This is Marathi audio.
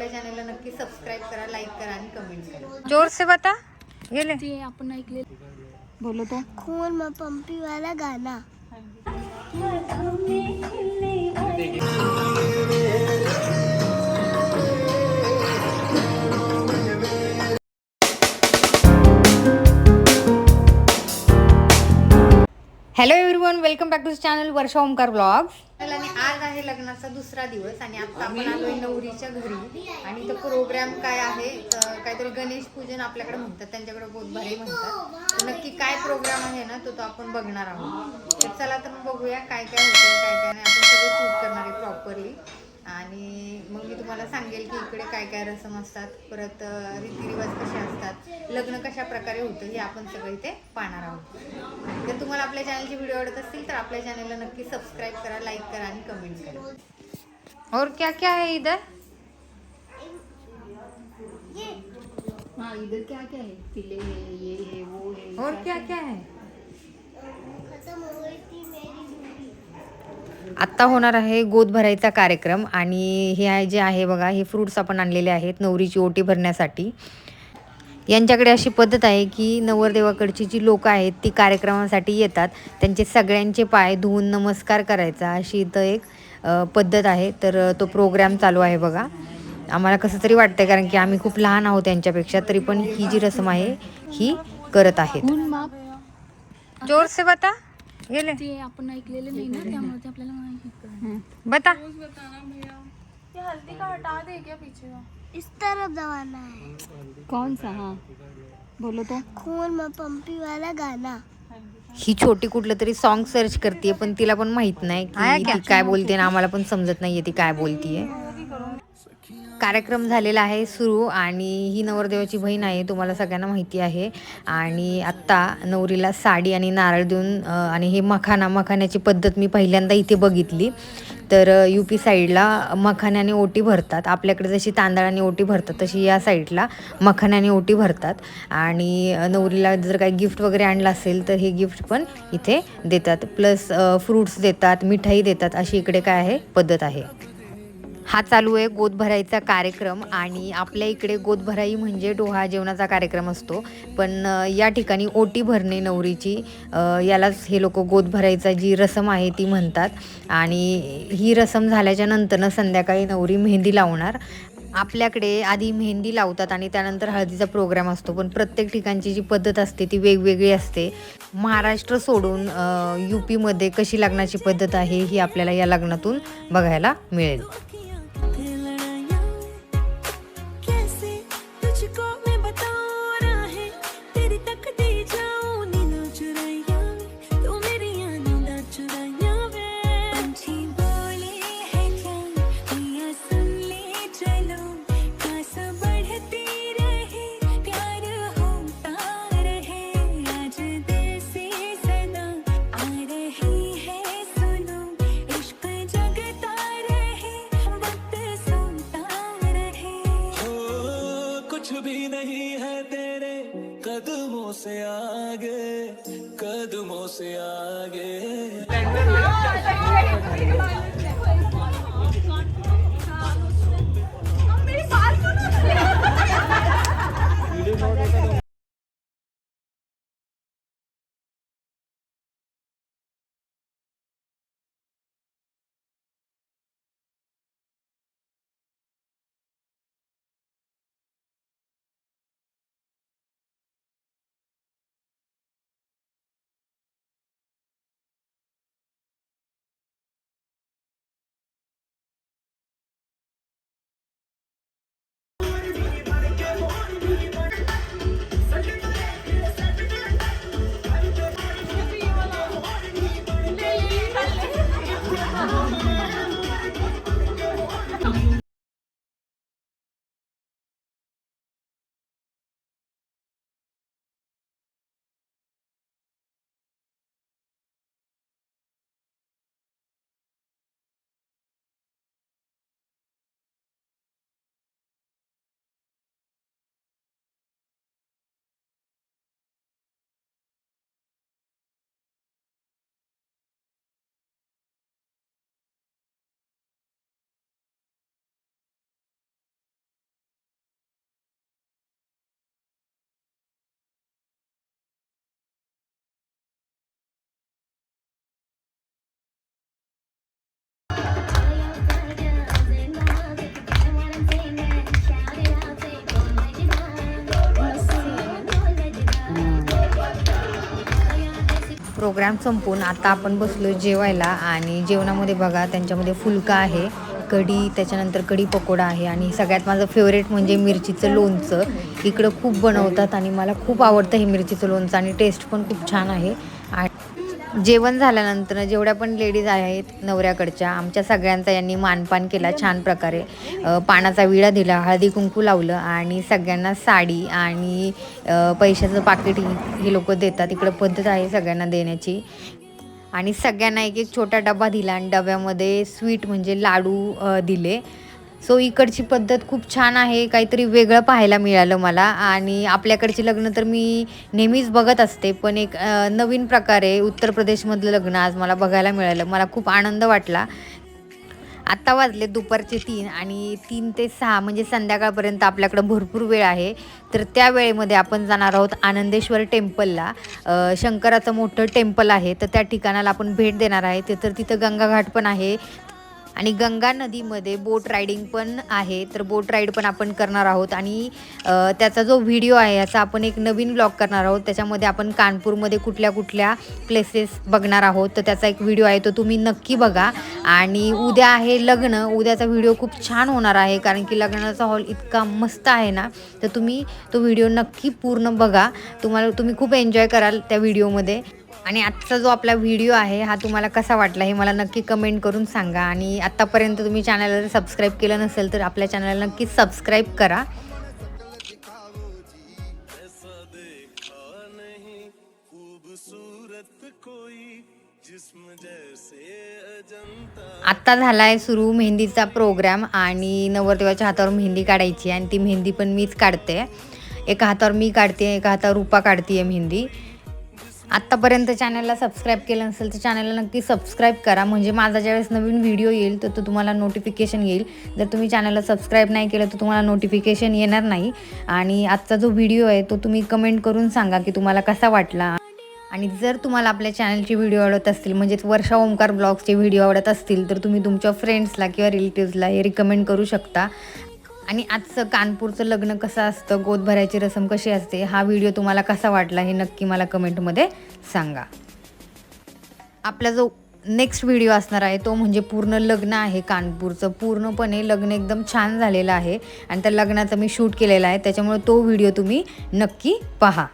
आपल्या चॅनलला नक्की सबस्क्राईब करा, लाईक करा आणि कमेंट करा. जोर से बता. गेले ते आपण ऐकले बोलो तो खून में पंपी वाला गाना. Hello everyone, welcome back to channel Varsha Omkar blogs. आणि आज आहे लग्नाचा दुसरा दिवस आणि आता आपण आलोय नवरीच्या घरी आणि तो प्रोग्राम काय आहे, तर काहीतरी गणेश पूजन आपल्याकडे म्हणतात, त्यांच्याकडे गोदभराई म्हणतात. तर नक्की काय प्रोग्राम आहे ना, तो आपण बघणार आहोत. तर चला तर मग बघूया काय काय होतं, काय काय नाही. आपण सगळं शूट करणार आहे प्रॉपरली आणि मग मी तुम्हाला सांगेल की इकडे काय काय रसम असतात, परत रीतिरिवाज कसे असतात, लग्न कशा प्रकारे होतं हे आपण सगळं इथे पाहणार आहोत. जर तुम्हाला आपल्या चॅनलचे व्हिडिओ आवडत असतील तर आपल्या चॅनलला नक्की सबस्क्राईब करा, लाईक करा आणि कमेंट करा. और क्या क्या है इधर? हाँ इधर क्या क्या है, तिले है, ये है, वो है. और क्या क्या है? खत्म हो गई थी मेरी ड्यूटी. आत्ता होणार आहे गोद भरायचा कार्यक्रम आणि हे आहे जे आहे बघा, हे फ्रूट्स आपण आणलेले आहेत नवरीची ओटी भरण्यासाठी. यांच्याकडे अशी पद्धत आहे की नवरदेवाकडची जी लोक आहेत ती कार्यक्रमासाठी येतात, त्यांचे सगळ्यांचे पाय धुवून नमस्कार करायचा, अशी इथं एक पद्धत आहे. तर तो प्रोग्राम चालू आहे बघा. आम्हाला कसं तरी वाटतंय कारण की आम्ही खूप लहान आहोत त्यांच्यापेक्षा, तरी पण ही जी रसम आहे ही करत आहेत. खून माप जोर से बता. गेले ते आपण ऐकलेले नाही ना, त्यामुळे ते आपल्याला माहिती. बता. ये हल्दी का हटा दे क्या पीछे का? इस तरफ दबाना है. कौन सा? हाँ बोलो तो खून में पंपी वाला गाना. ही छोटी कुठलं तरी सॉन्ग सर्च करते, पण तिला पण माहित नाही की ती काय बोलते ना, आम्हाला पण समजत नाहीये ती काय बोलतीये. कार्यक्रम झालेला आहे सुरू आणि ही नवरदेवाची बहीण आहे, तुम्हाला सगळ्यांना माहिती आहे. आणि आत्ता नवरीला साडी आणि नारळ देऊन आणि हे मखाण्याची पद्धत मी पहिल्यांदा इथे बघितली. तर UP साईडला मखाण्याने ओटी भरतात, आपल्याकडे जशी तांदळाने ओटी भरतात तशी या साईडला मखाण्याने ओटी भरतात. आणि नवरीला जर काही गिफ्ट वगैरे आणलं असेल तर हे गिफ्ट पण इथे देतात, प्लस फ्रूट्स देतात, मिठाई देतात, अशी इकडे काय आहे पद्धत आहे. हा चालू आहे गोद भराईचा कार्यक्रम आणि आपल्या इकडे गोद भराई म्हणजे डोहा जेवणाचा कार्यक्रम असतो, पण या ठिकाणी ओटी भरणे नवरीची, यालाच हे लोक गोद भराईचा जी रसम आहे ती म्हणतात. आणि ही रसम झाल्याच्या नंतरनं संध्याकाळी नवरी मेहंदी लावणार. आपल्याकडे आधी मेहंदी लावतात आणि त्यानंतर हळदीचा प्रोग्राम असतो, पण प्रत्येक ठिकाणची जी पद्धत असते ती वेगवेगळी असते. महाराष्ट्र सोडून UPमध्ये कशी लग्नाची पद्धत आहे ही आपल्याला या लग्नातून बघायला मिळेल. भी नहीं है तेरे कदमों से आगे, कदमों से आगे. प्रोग्राम संपून आता आपण बसलो जेवायला आणि जेवणामध्ये बघा त्यांच्यामध्ये फुलका आहे, कढी, त्याच्यानंतर कढी पकोडा आहे आणि सगळ्यात माझं फेवरेट म्हणजे मिरचीचं लोणचं. इकडं खूप बनवतात आणि मला खूप आवडतं हे मिरचीचं लोणचं आणि टेस्ट पण खूप छान आहे. आणि जेवण झाल्यानंतर जेवढ्या पण लेडीज आहेत नवऱ्याकडच्या आमच्या सगळ्यांचा यांनी मानपान केला छान प्रकारे. पानाचा विडा दिला, हळदी कुंकू लावलं आणि सगळ्यांना साडी आणि पैशाचं पाकिट हे लोक देतात. इकडं पद्धत आहे सगळ्यांना देण्याची. आणि सगळ्यांना एक एक छोटा डबा दिला आणि डब्यामध्ये स्वीट म्हणजे लाडू दिले. सो इकडची पद्धत खूप छान आहे, काहीतरी वेगळं पाहायला मिळालं मला. आणि आपल्याकडची लग्न तर मी नेहमीच बघत असते, पण एक नवीन प्रकारे उत्तर प्रदेशमधलं लग्न आज मला बघायला मिळालं. मला खूप आनंद वाटला. आत्ता वाजले दुपारचे 3 आणि 3 ते 6 म्हणजे संध्याकाळपर्यंत आपल्याकडं भरपूर वेळ आहे. तर त्या वेळेमध्ये आपण जाणार आहोत आनंदेश्वर टेम्पलला. शंकराचं मोठं टेम्पल आहे, तर त्या ठिकाणाला आपण भेट देणार आहे. तर तिथं गंगाघाट पण आहे आणि गंगा नदीमध्ये बोट रायडिंग पण आहे. तर बोट राईड पण आपण करणार आहोत आणि त्याचा जो व्हिडिओ आहे याचा आपण एक नवीन ब्लॉग करणार आहोत. त्याच्यामध्ये आपण कानपूरमध्ये कुठल्या कुठल्या प्लेसेस बघणार आहोत, तर त्याचा एक व्हिडिओ आहे, तो तुम्ही नक्की बघा. आणि उद्या आहे लग्न. उद्याचा व्हिडिओ खूप छान होणार आहे, कारण की लग्नाचा हॉल इतका मस्त आहे ना, तर तुम्ही तो व्हिडिओ नक्की पूर्ण बघा. तुम्ही खूप एन्जॉय कराल त्या व्हिडिओमध्ये. आणि आजचा जो आपला व्हिडिओ आहे हा तुम्हाला कसा वाटला हे मला नक्की कमेंट करून सांगा. आणि आत्तापर्यंत तुम्ही चॅनलला सबस्क्राईब केलं नसेल तर आपल्या चॅनलला नक्की सबस्क्राईब करा. आत्ता झाला आहे सुरू मेहंदीचा प्रोग्राम आणि नवरदेवाच्या हातावर मेहंदी काढायची आणि ती मेहंदी पण मीच काढते. एका हातावर मी काढते, एका हातावर रूपा काढते आहे मेहंदी. आत्तापर्यंत चॅनलला सबस्क्राईब केलं नसेल तर चॅनलला नक्की सबस्क्राईब करा, म्हणजे माझा ज्यावेळेस नवीन व्हिडिओ येईल तर तो तुम्हाला नोटिफिकेशन येईल. जर तुम्ही चॅनलला सबस्क्राईब नाही केलं तर तुम्हाला नोटिफिकेशन येणार नाही. आणि आजचा जो व्हिडिओ आहे तो तुम्ही कमेंट करून सांगा की तुम्हाला कसा वाटला. आणि जर तुम्हाला आपल्या चॅनलचे व्हिडिओ आवडत असतील, म्हणजेच वर्षा ओमकार ब्लॉग्सचे व्हिडिओ आवडत असतील, तर तुम्ही तुमच्या फ्रेंड्सला किंवा रिलेटिव्सला हे रिकमेंड करू शकता. आणि आजचं कानपूरचं लग्न कसं असतं, गोद भरायची रसम कशी असते, हा व्हिडिओ तुम्हाला कसा वाटला हे नक्की मला कमेंटमध्ये सांगा. आपला जो नेक्स्ट व्हिडिओ असणार आहे तो म्हणजे पूर्ण लग्न आहे कानपूरचं. पूर्णपणे लग्न एकदम छान झालेलं आहे आणि त्या लग्नाचं मी शूट केलेलं आहे, त्याच्यामुळे तो व्हिडिओ तुम्ही नक्की पहा.